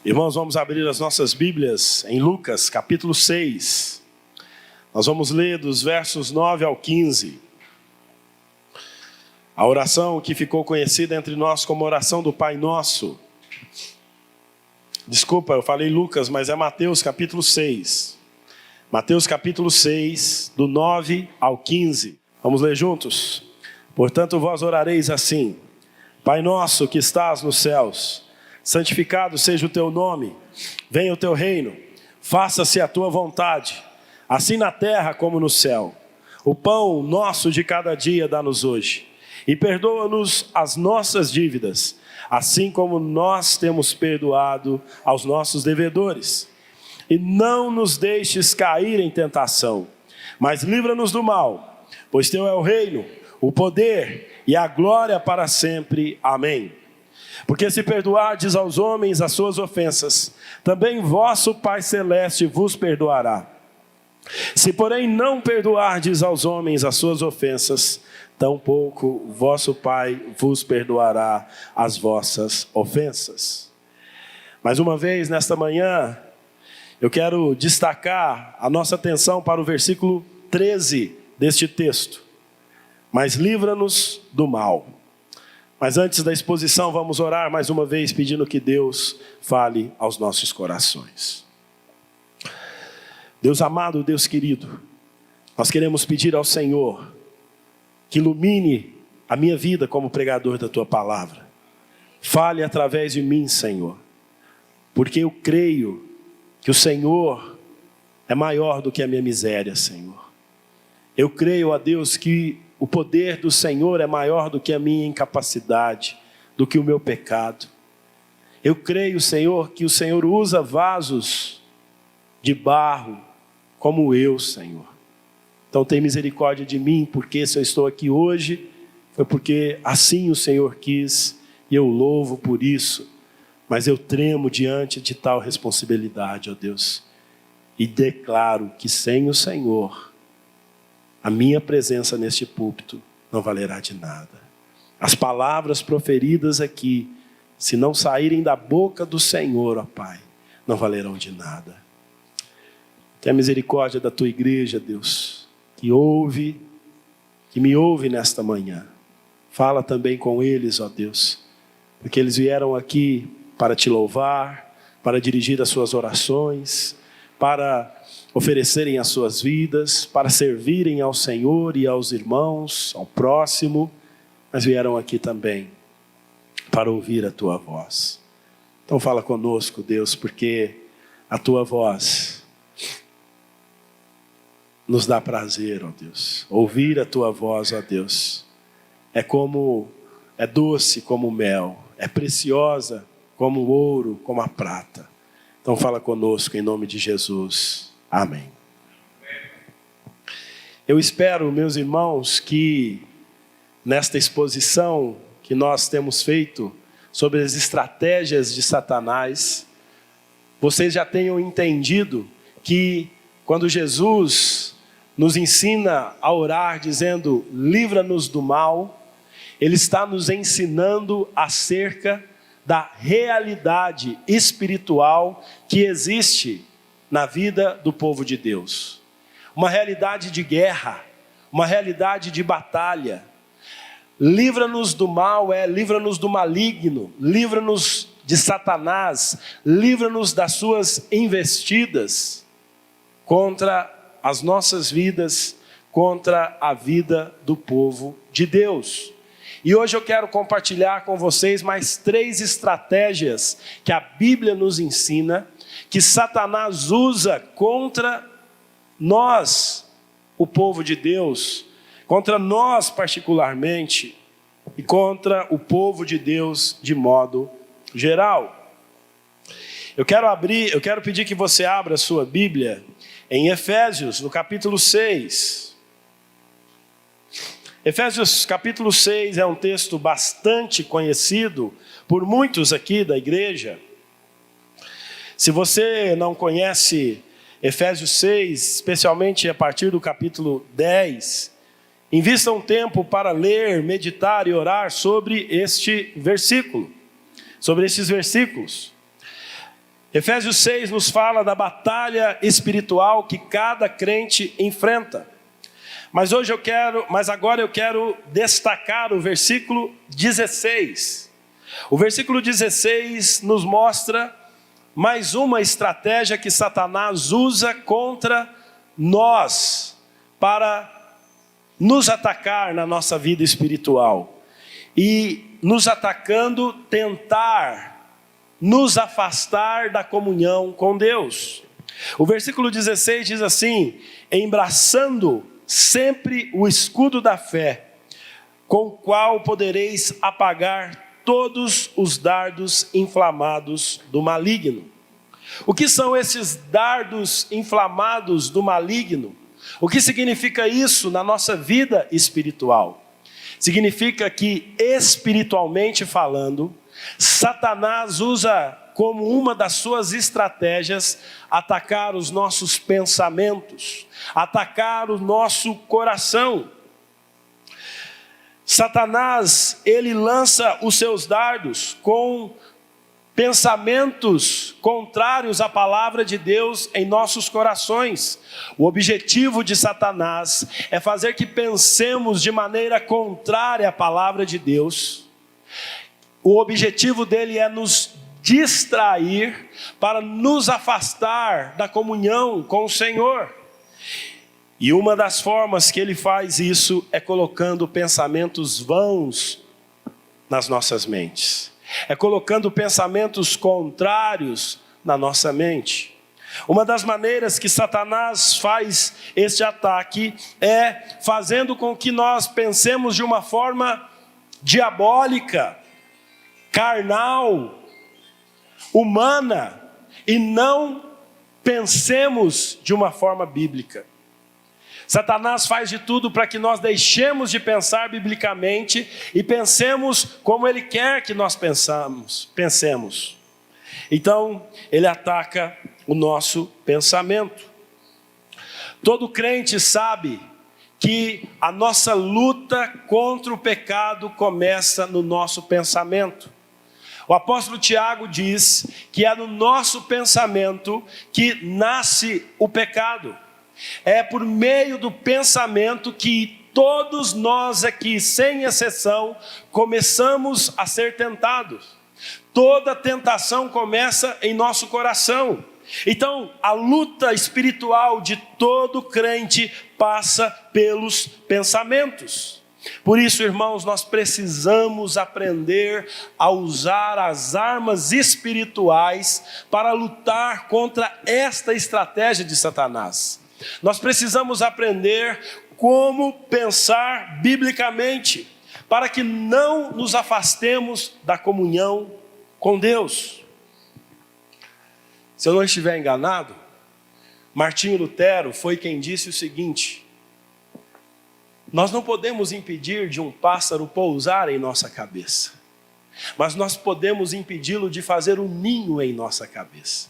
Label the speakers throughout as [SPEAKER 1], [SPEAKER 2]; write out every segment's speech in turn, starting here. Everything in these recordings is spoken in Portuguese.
[SPEAKER 1] Irmãos, vamos abrir as nossas Bíblias em Lucas, capítulo 6. Nós vamos ler dos versos 9 ao 15. A oração que ficou conhecida entre nós como oração do Pai Nosso. Desculpa, eu falei Lucas, mas é Mateus, capítulo 6. Mateus, capítulo 6, do 9 ao 15. Vamos ler juntos? Portanto, vós orareis assim: Pai nosso que estás nos céus, santificado seja o teu nome, venha o teu reino, faça-se a tua vontade, assim na terra como no céu. O pão nosso de cada dia dá-nos hoje, e perdoa-nos as nossas dívidas, assim como nós temos perdoado aos nossos devedores. E não nos deixes cair em tentação, mas livra-nos do mal, pois teu é o reino, o poder e a glória para sempre. Amém. Porque se perdoardes aos homens as suas ofensas, também vosso Pai Celeste vos perdoará. Se porém não perdoardes aos homens as suas ofensas, tampouco vosso Pai vos perdoará as vossas ofensas. Mais uma vez, nesta manhã, eu quero destacar a nossa atenção para o versículo 13 deste texto. Mas livra-nos do mal. Mas antes da exposição, vamos orar mais uma vez, pedindo que Deus fale aos nossos corações. Deus amado, Deus querido, nós queremos pedir ao Senhor que ilumine a minha vida como pregador da Tua palavra. Fale através de mim, Senhor, porque eu creio que o Senhor é maior do que a minha miséria, Senhor. Eu creio, ó Deus, que o poder do Senhor é maior do que a minha incapacidade, do que o meu pecado. Eu creio, Senhor, que o Senhor usa vasos de barro como eu, Senhor. Então tem misericórdia de mim, porque se eu estou aqui hoje, foi porque assim o Senhor quis, e eu louvo por isso. Mas eu tremo diante de tal responsabilidade, ó Deus, e declaro que sem o Senhor, a minha presença neste púlpito não valerá de nada. As palavras proferidas aqui, se não saírem da boca do Senhor, ó Pai, não valerão de nada. Tenha misericórdia da Tua igreja, Deus, que me ouve nesta manhã. Fala também com eles, ó Deus, porque eles vieram aqui para Te louvar, para dirigir as suas orações, para oferecerem as suas vidas, para servirem ao Senhor e aos irmãos, ao próximo, mas vieram aqui também para ouvir a Tua voz. Então fala conosco, Deus, porque a Tua voz nos dá prazer, ó Deus. Ouvir a Tua voz, ó Deus, é doce como o mel, é preciosa como o ouro, como a prata. Então fala conosco em nome de Jesus. Amém. Eu espero, meus irmãos, que nesta exposição que nós temos feito sobre as estratégias de Satanás, vocês já tenham entendido que quando Jesus nos ensina a orar dizendo, livra-nos do mal, Ele está nos ensinando acerca da realidade espiritual que existe na vida do povo de Deus. Uma realidade de guerra, uma realidade de batalha. Livra-nos do mal, livra-nos do maligno, livra-nos de Satanás, livra-nos das suas investidas contra as nossas vidas, contra a vida do povo de Deus. E hoje eu quero compartilhar com vocês mais 3 estratégias que a Bíblia nos ensina, que Satanás usa contra nós, o povo de Deus, contra nós particularmente, e contra o povo de Deus de modo geral. Eu quero pedir que você abra a sua Bíblia em Efésios, no capítulo 6. Efésios capítulo 6 é um texto bastante conhecido por muitos aqui da igreja. Se você não conhece Efésios 6, especialmente a partir do capítulo 10, invista um tempo para ler, meditar e orar sobre este versículo, sobre estes versículos. Efésios 6 nos fala da batalha espiritual que cada crente enfrenta. Mas agora eu quero destacar o versículo 16. O versículo 16 nos mostra mais uma estratégia que Satanás usa contra nós para nos atacar na nossa vida espiritual. E nos atacando, tentar nos afastar da comunhão com Deus. O versículo 16 diz assim: embraçando sempre o escudo da fé, com o qual podereis apagar todos os dardos inflamados do maligno. O que são esses dardos inflamados do maligno? O que significa isso na nossa vida espiritual? Significa que, espiritualmente falando, Satanás usa como uma das suas estratégias atacar os nossos pensamentos, atacar o nosso coração. Satanás, ele lança os seus dardos com pensamentos contrários à palavra de Deus em nossos corações. O objetivo de Satanás é fazer que pensemos de maneira contrária à palavra de Deus. O objetivo dele é nos distrair para nos afastar da comunhão com o Senhor. E uma das formas que ele faz isso é colocando pensamentos vãos nas nossas mentes. É colocando pensamentos contrários na nossa mente. Uma das maneiras que Satanás faz este ataque é fazendo com que nós pensemos de uma forma diabólica, carnal, humana, e não pensemos de uma forma bíblica. Satanás faz de tudo para que nós deixemos de pensar biblicamente e pensemos como ele quer que nós pensemos. Então, ele ataca o nosso pensamento. Todo crente sabe que a nossa luta contra o pecado começa no nosso pensamento. O apóstolo Tiago diz que é no nosso pensamento que nasce o pecado. É por meio do pensamento que todos nós aqui, sem exceção, começamos a ser tentados. Toda tentação começa em nosso coração. Então, a luta espiritual de todo crente passa pelos pensamentos. Por isso, irmãos, nós precisamos aprender a usar as armas espirituais para lutar contra esta estratégia de Satanás. Nós precisamos aprender como pensar biblicamente, para que não nos afastemos da comunhão com Deus. Se eu não estiver enganado, Martinho Lutero foi quem disse o seguinte: nós não podemos impedir de um pássaro pousar em nossa cabeça, mas nós podemos impedi-lo de fazer um ninho em nossa cabeça.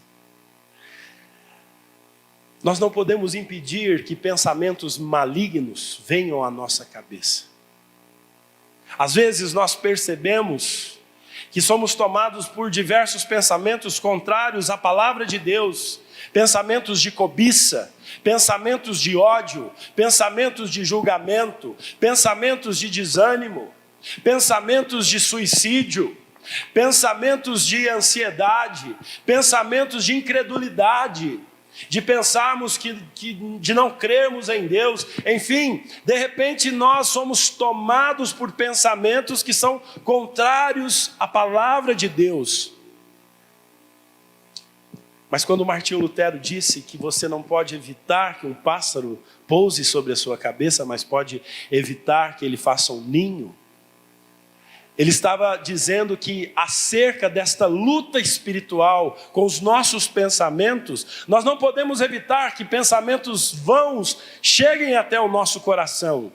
[SPEAKER 1] Nós não podemos impedir que pensamentos malignos venham à nossa cabeça. Às vezes nós percebemos que somos tomados por diversos pensamentos contrários à palavra de Deus, pensamentos de cobiça, pensamentos de ódio, pensamentos de julgamento, pensamentos de desânimo, pensamentos de suicídio, pensamentos de ansiedade, pensamentos de incredulidade, de pensarmos de não crermos em Deus. Enfim, de repente nós somos tomados por pensamentos que são contrários à palavra de Deus. Mas quando Martinho Lutero disse que você não pode evitar que um pássaro pouse sobre a sua cabeça, mas pode evitar que ele faça um ninho, ele estava dizendo que acerca desta luta espiritual com os nossos pensamentos, nós não podemos evitar que pensamentos vãos cheguem até o nosso coração.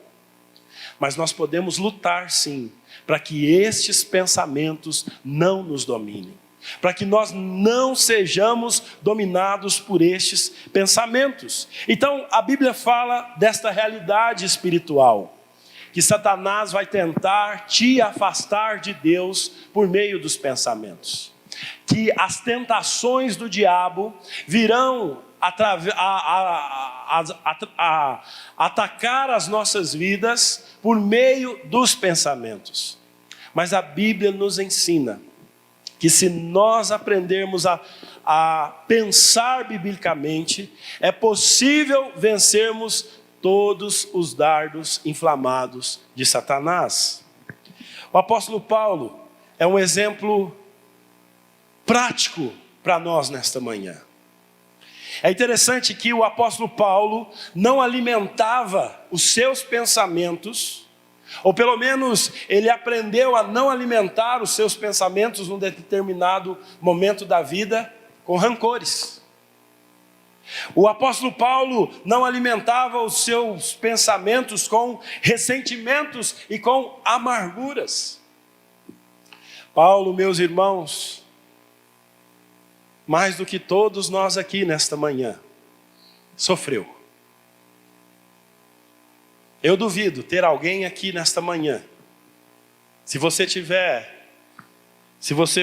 [SPEAKER 1] Mas nós podemos lutar sim, para que estes pensamentos não nos dominem. Para que nós não sejamos dominados por estes pensamentos. Então a Bíblia fala desta realidade espiritual. que Satanás vai tentar te afastar de Deus por meio dos pensamentos. Que as tentações do diabo virão atacar as nossas vidas por meio dos pensamentos. Mas a Bíblia nos ensina que se nós aprendermos a pensar biblicamente, é possível vencermos todos os dardos inflamados de Satanás. O apóstolo Paulo é um exemplo prático para nós nesta manhã. É interessante que o apóstolo Paulo não alimentava os seus pensamentos, ou pelo menos ele aprendeu a não alimentar os seus pensamentos num determinado momento da vida com rancores. O apóstolo Paulo não alimentava os seus pensamentos com ressentimentos e com amarguras. Paulo, meus irmãos, mais do que todos nós aqui nesta manhã, sofreu. Eu duvido ter alguém aqui nesta manhã, se você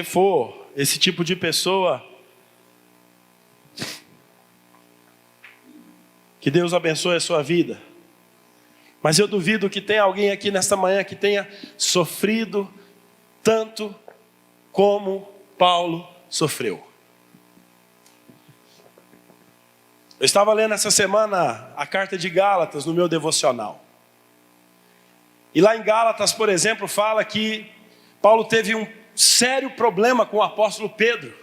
[SPEAKER 1] for esse tipo de pessoa, que Deus abençoe a sua vida. Mas eu duvido que tenha alguém aqui nesta manhã que tenha sofrido tanto como Paulo sofreu. Eu estava lendo essa semana a carta de Gálatas no meu devocional. E lá em Gálatas, por exemplo, fala que Paulo teve um sério problema com o apóstolo Pedro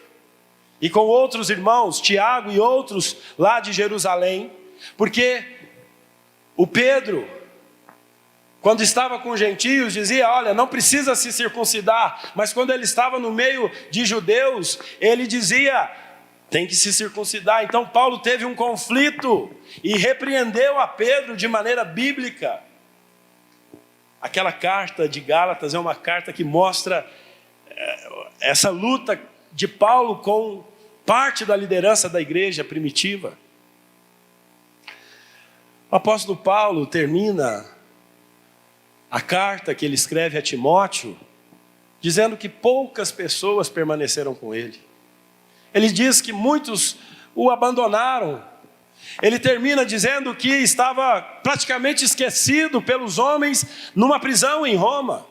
[SPEAKER 1] e com outros irmãos, Tiago e outros lá de Jerusalém, porque o Pedro, quando estava com os gentios, dizia, olha, não precisa se circuncidar, mas quando ele estava no meio de judeus, ele dizia, tem que se circuncidar. Então Paulo teve um conflito e repreendeu a Pedro de maneira bíblica. Aquela carta de Gálatas é uma carta que mostra essa luta de Paulo com parte da liderança da igreja primitiva. O apóstolo Paulo termina a carta que ele escreve a Timóteo, dizendo que poucas pessoas permaneceram com ele. Ele diz que muitos o abandonaram. Ele termina dizendo que estava praticamente esquecido pelos homens numa prisão em Roma.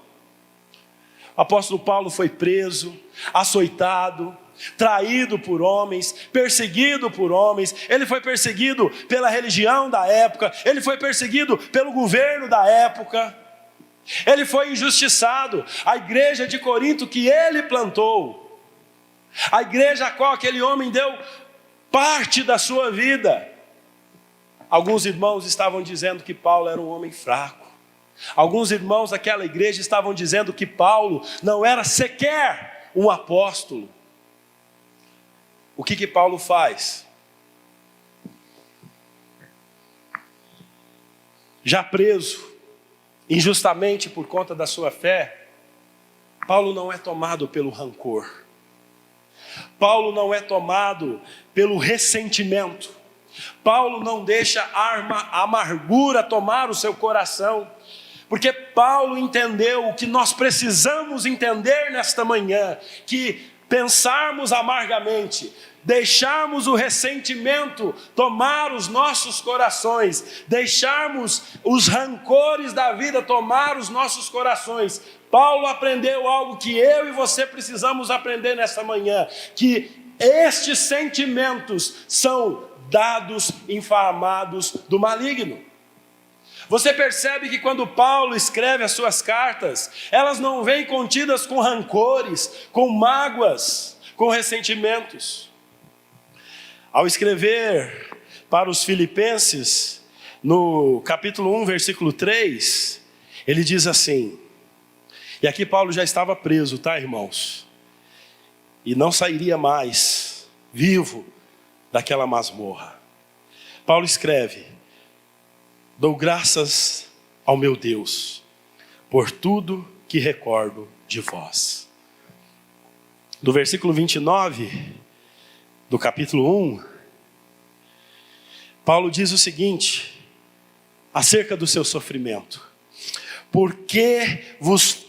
[SPEAKER 1] O apóstolo Paulo foi preso, açoitado, traído por homens, perseguido por homens. Ele foi perseguido pela religião da época, ele foi perseguido pelo governo da época, ele foi injustiçado. A igreja de Corinto que ele plantou, a igreja a qual aquele homem deu parte da sua vida, alguns irmãos estavam dizendo que Paulo era um homem fraco. Alguns irmãos daquela igreja estavam dizendo que Paulo não era sequer um apóstolo. O que Paulo faz? Já preso, injustamente por conta da sua fé, Paulo não é tomado pelo rancor. Paulo não é tomado pelo ressentimento. Paulo não deixa a amargura tomar o seu coração. Porque Paulo entendeu o que nós precisamos entender nesta manhã, que pensarmos amargamente, deixarmos o ressentimento tomar os nossos corações, deixarmos os rancores da vida tomar os nossos corações. Paulo aprendeu algo que eu e você precisamos aprender nesta manhã, que estes sentimentos são dados inflamados do maligno. Você percebe que quando Paulo escreve as suas cartas, elas não vêm contidas com rancores, com mágoas, com ressentimentos. Ao escrever para os Filipenses, no capítulo 1, versículo 3, ele diz assim, e aqui Paulo já estava preso, tá, irmãos? E não sairia mais vivo daquela masmorra. Paulo escreve, dou graças ao meu Deus por tudo que recordo de vós. Do versículo 29 do capítulo 1, Paulo diz o seguinte, acerca do seu sofrimento.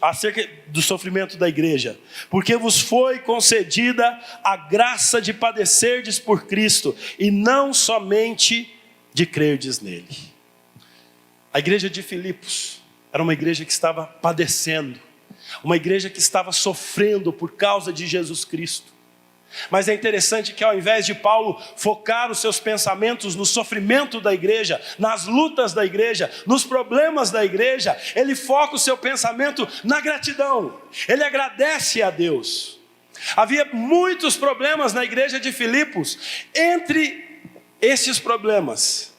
[SPEAKER 1] acerca do sofrimento da igreja, porque vos foi concedida a graça de padecerdes por Cristo, e não somente de crerdes nele. A igreja de Filipos era uma igreja que estava padecendo, uma igreja que estava sofrendo por causa de Jesus Cristo. Mas é interessante que ao invés de Paulo focar os seus pensamentos no sofrimento da igreja, nas lutas da igreja, nos problemas da igreja, ele foca o seu pensamento na gratidão. Ele agradece a Deus. Havia muitos problemas na igreja de Filipos. Entre esses problemas,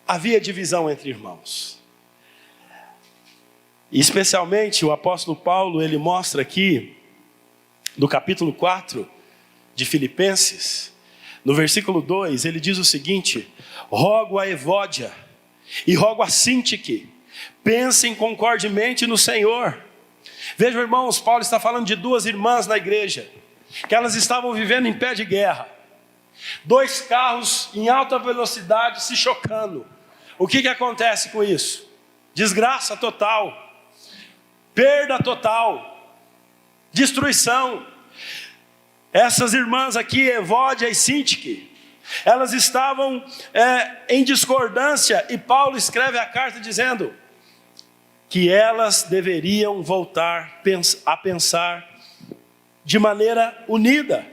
[SPEAKER 1] havia divisão entre irmãos. E especialmente o apóstolo Paulo, ele mostra aqui, no capítulo 4 de Filipenses, no versículo 2, ele diz o seguinte: rogo a Evódia e rogo a Sintique, pensem concordemente no Senhor. Vejam, irmãos, Paulo está falando de duas irmãs na igreja, que elas estavam vivendo em pé de guerra. Dois carros em alta velocidade se chocando. O que acontece com isso? Desgraça total, perda total, destruição. Essas irmãs aqui, Evódia e Sintique, elas estavam em discordância, e Paulo escreve a carta dizendo que elas deveriam voltar a pensar de maneira unida.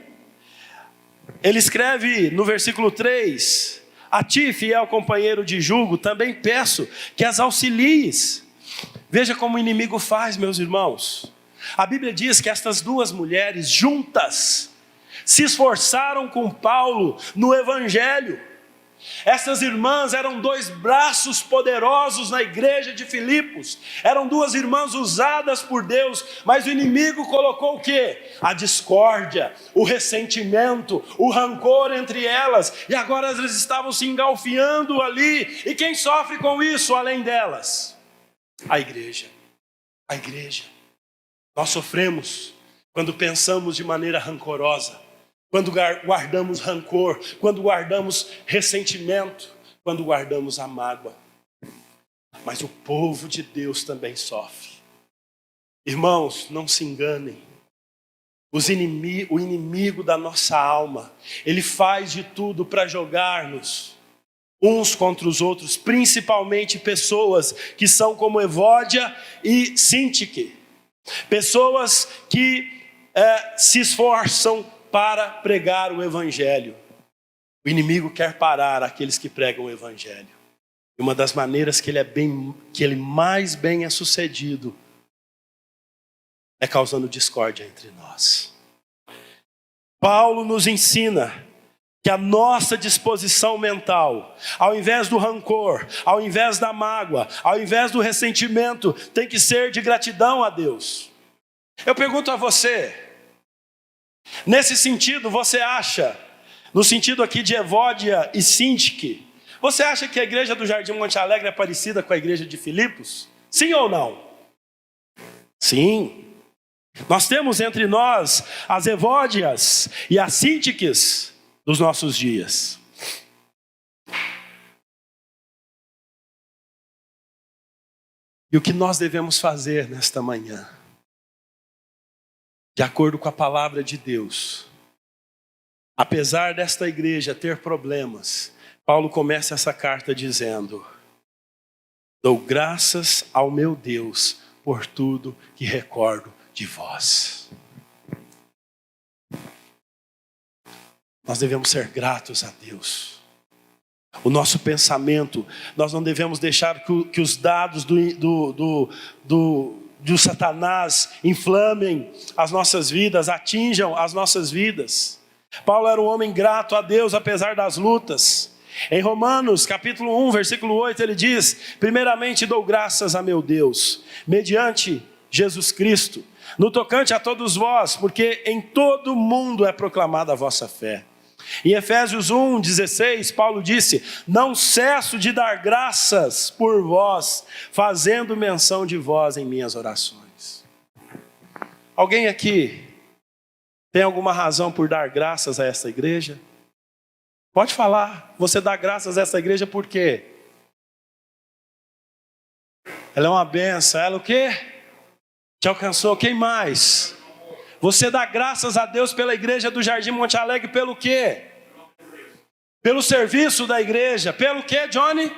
[SPEAKER 1] Ele escreve no versículo 3: a ti, fiel companheiro de julgo, também peço que as auxilies. Veja como o inimigo faz, meus irmãos. A Bíblia diz que estas duas mulheres juntas se esforçaram com Paulo no Evangelho. Essas irmãs eram dois braços poderosos na igreja de Filipos. Eram duas irmãs usadas por Deus, mas o inimigo colocou o quê? A discórdia, o ressentimento, o rancor entre elas. E agora elas estavam se engalfiando ali. E quem sofre com isso além delas? A igreja. A igreja. Nós sofremos quando pensamos de maneira rancorosa, quando guardamos rancor, quando guardamos ressentimento, quando guardamos a mágoa. Mas o povo de Deus também sofre. Irmãos, não se enganem. O inimigo da nossa alma, ele faz de tudo para jogar-nos uns contra os outros, principalmente pessoas que são como Evódia e Sintique. Pessoas que se esforçam para pregar o Evangelho. O inimigo quer parar aqueles que pregam o Evangelho. E uma das maneiras que ele mais bem é sucedido é causando discórdia entre nós. Paulo nos ensina que a nossa disposição mental, ao invés do rancor, ao invés da mágoa, ao invés do ressentimento, tem que ser de gratidão a Deus. Eu pergunto a você, nesse sentido, você acha, no sentido aqui de Evódia e Sintique, você acha que a igreja do Jardim Monte Alegre é parecida com a igreja de Filipos? Sim ou não? Sim. Nós temos entre nós as Evódias e as Sintiques dos nossos dias. E o que nós devemos fazer nesta manhã? De acordo com a palavra de Deus, apesar desta igreja ter problemas, Paulo começa essa carta dizendo: dou graças ao meu Deus por tudo que recordo de vós. Nós devemos ser gratos a Deus. O nosso pensamento, nós não devemos deixar que os dados do Satanás inflamem as nossas vidas, atinjam as nossas vidas. Paulo era um homem grato a Deus apesar das lutas. Em Romanos capítulo 1, versículo 8, ele diz: primeiramente dou graças a meu Deus, mediante Jesus Cristo, no tocante a todos vós, porque em todo o mundo é proclamada a vossa fé. Em Efésios 1:16, Paulo disse: não cesso de dar graças por vós, fazendo menção de vós em minhas orações. Alguém aqui tem alguma razão por dar graças a essa igreja? Pode falar, você dá graças a essa igreja por quê? Ela é uma benção. Ela o quê? Te alcançou. Quem mais? Você dá graças a Deus pela igreja do Jardim Monte Alegre pelo quê? Pelo serviço da igreja. Pelo quê, Johnny?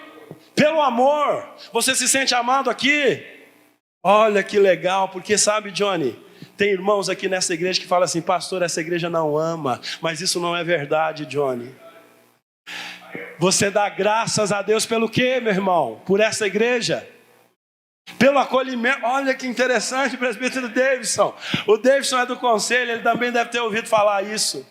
[SPEAKER 1] Pelo amor. Você se sente amado aqui? Olha que legal, porque sabe, Johnny, tem irmãos aqui nessa igreja que falam assim: pastor, essa igreja não ama. Mas isso não é verdade, Johnny. Você dá graças a Deus pelo quê, meu irmão? Por essa igreja? Pelo acolhimento. Olha que interessante, presbítero Davidson. O Davidson é do conselho, ele também deve ter ouvido falar isso.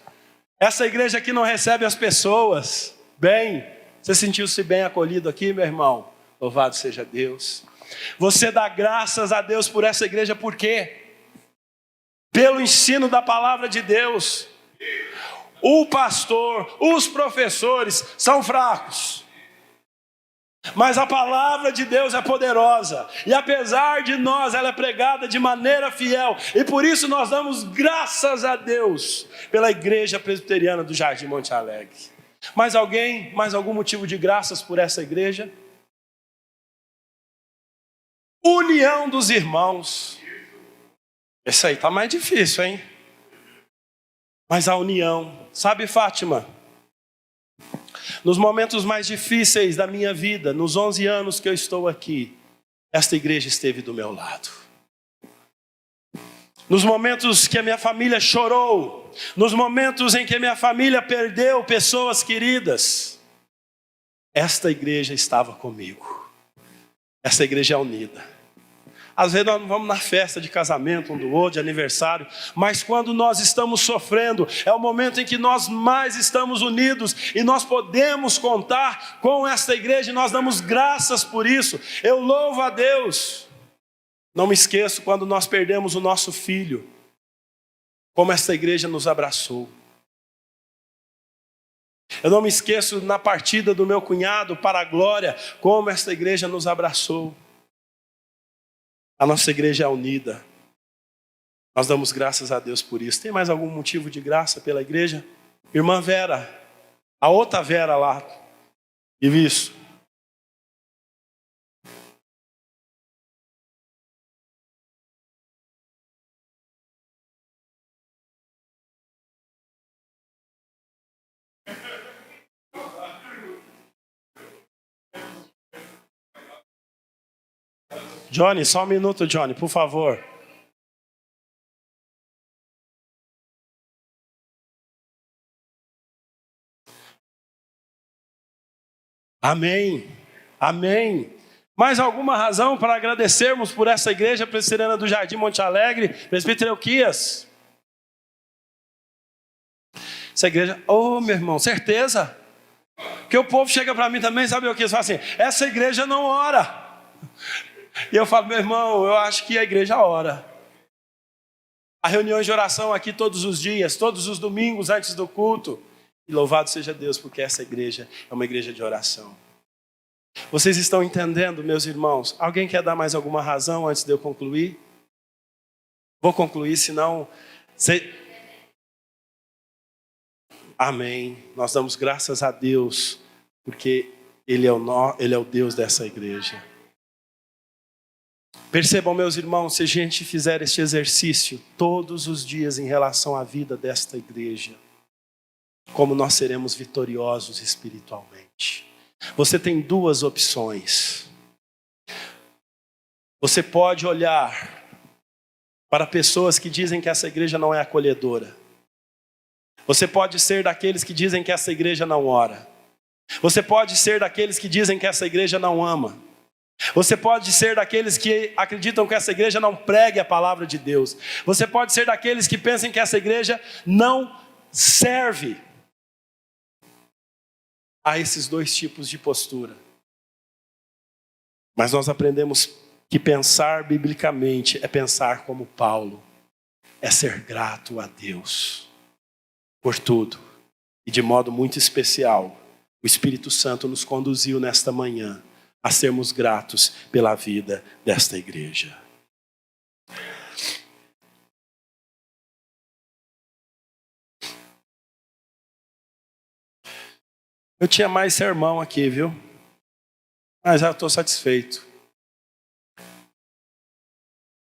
[SPEAKER 1] Essa igreja aqui não recebe as pessoas bem. Você sentiu-se bem acolhido aqui, meu irmão? Louvado seja Deus. Você dá graças a Deus por essa igreja, por quê? Pelo ensino da palavra de Deus. O pastor, os professores são fracos. Mas a palavra de Deus é poderosa. E apesar de nós, ela é pregada de maneira fiel. E por isso nós damos graças a Deus pela igreja presbiteriana do Jardim Monte Alegre. Mais alguém? Mais algum motivo de graças por essa igreja? União dos irmãos. Esse aí está mais difícil, hein? Mas a união. Sabe, Fátima? Nos momentos mais difíceis da minha vida, nos 11 anos que eu estou aqui, esta igreja esteve do meu lado. Nos momentos que a minha família chorou, nos momentos em que a minha família perdeu pessoas queridas, esta igreja estava comigo. Essa igreja é unida. Às vezes nós não vamos na festa de casamento um do outro, de aniversário, mas quando nós estamos sofrendo, é o momento em que nós mais estamos unidos e nós podemos contar com esta igreja e nós damos graças por isso. Eu louvo a Deus. Não me esqueço quando nós perdemos o nosso filho, como esta igreja nos abraçou. Eu não me esqueço na partida do meu cunhado para a glória, como esta igreja nos abraçou. A nossa igreja é unida. Nós damos graças a Deus por isso. Tem mais algum motivo de graça pela igreja? Irmã Vera, a outra Vera lá. E isso. Johnny, só um minuto, Johnny, por favor. Amém. Amém. Mais alguma razão para agradecermos por essa igreja presbiteriana do Jardim Monte Alegre, presbítero Euquias? Essa igreja, oh meu irmão, certeza. Porque o povo chega para mim também, sabe o que? Eles falam assim: essa igreja não ora. E eu falo: meu irmão, eu acho que a igreja ora. Há reuniões de oração aqui todos os dias, todos os domingos antes do culto. E louvado seja Deus, porque essa igreja é uma igreja de oração. Vocês estão entendendo, meus irmãos? Alguém quer dar mais alguma razão antes de eu concluir? Vou concluir, senão... Amém. Nós damos graças a Deus, porque Ele é o Deus dessa igreja. Percebam, meus irmãos, se a gente fizer este exercício todos os dias em relação à vida desta igreja, como nós seremos vitoriosos espiritualmente. Você tem duas opções. Você pode olhar para pessoas que dizem que essa igreja não é acolhedora. Você pode ser daqueles que dizem que essa igreja não ora. Você pode ser daqueles que dizem que essa igreja não ama. Você pode ser daqueles que acreditam que essa igreja não pregue a palavra de Deus. Você pode ser daqueles que pensam que essa igreja não serve. Há esses dois tipos de postura. Mas nós aprendemos que pensar biblicamente é pensar como Paulo. É ser grato a Deus por tudo. E de modo muito especial, o Espírito Santo nos conduziu nesta manhã a sermos gratos pela vida desta igreja. Eu tinha mais sermão aqui, viu? Mas já estou satisfeito.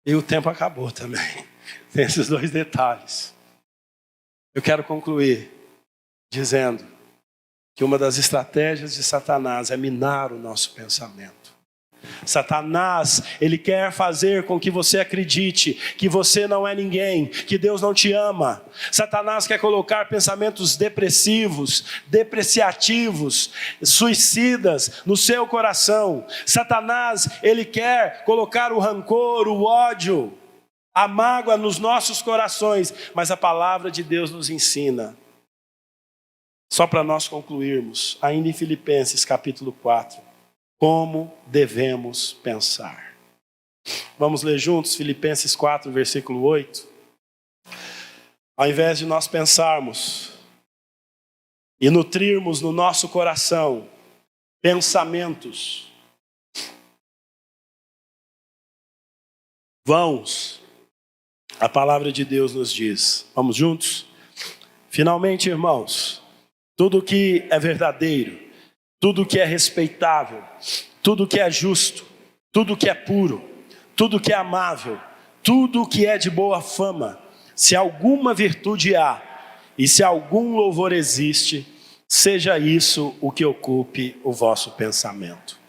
[SPEAKER 1] E o tempo acabou também. Tem esses dois detalhes. Eu quero concluir dizendo que uma das estratégias de Satanás é minar o nosso pensamento. Satanás, ele quer fazer com que você acredite que você não é ninguém, que Deus não te ama. Satanás quer colocar pensamentos depressivos, depreciativos, suicidas no seu coração. Satanás, ele quer colocar o rancor, o ódio, a mágoa nos nossos corações. Mas a palavra de Deus nos ensina, só para nós concluirmos, ainda em Filipenses capítulo 4, como devemos pensar. Vamos ler juntos Filipenses 4, versículo 8. Ao invés de nós pensarmos e nutrirmos no nosso coração pensamentos vãos, a palavra de Deus nos diz. Vamos juntos? Finalmente, irmãos, tudo que é verdadeiro, tudo que é respeitável, tudo que é justo, tudo que é puro, tudo que é amável, tudo que é de boa fama, se alguma virtude há e se algum louvor existe, seja isso o que ocupe o vosso pensamento.